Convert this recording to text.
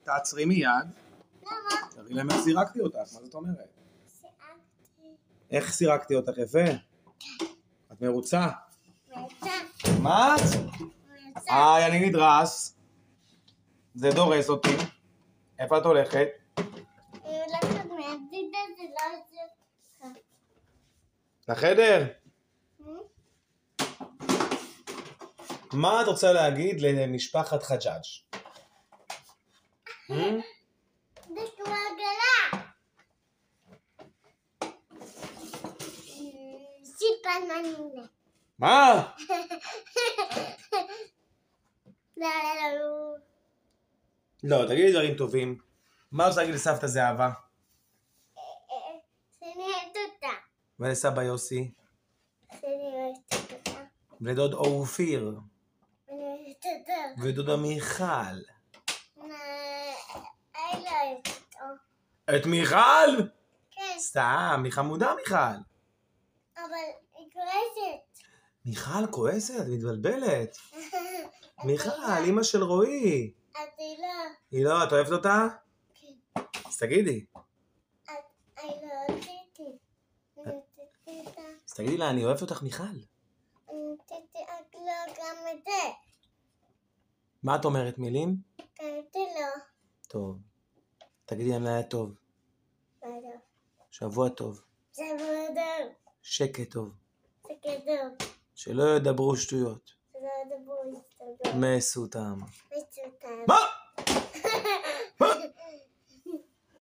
תעצרי מיד. למה? תראי להם איך סירקתי אותך, מה זאת אומרת? סירקתי. איך סירקתי אותך יפה? את מרוצה? מרצה. מה את? מרצה. אני נדרס. זה דורס אותי. איפה את הולכת? אני הולכת מהבידה, זה לא עוזר לך. לחדר? מה את רוצה להגיד למשפחת חג'אג'? זה כמו עגלה. סיפן מנילה. מה? לא, תגידי דברים טובים. מה רוצה להגיד לסבתא זהבה? שאני אוהבת אותה. ולסבא יוסי? שאני אוהבת אותה. ולדוד אופיר? אני אוהבת אותה. ודודה מיכל? אני לא אוהבת אותו. את מיכל? כן, סתם, היא חמודה מיכל. אבל היא כועסת. מיכל כועסת? את מתבלבלת. מיכל, אמא של רועי. אני לא. היא לא, את אוהבת אותה? כן. אז תגידי. אני לא רציתי. אני רציתי אותה. אז תגידי לה, אני אוהבת אותך מיכל. אני רציתי רק לא גם את זה. מה את אומרת, מילים? קראתי לו. טוב. תגידי להם לילה טוב. לא. שבוע טוב. זה מאוד שקט טוב. זה גדול. שלא ידברו שטויות. זה לא דבור הסתגול. מסותם. מצוטם. מה?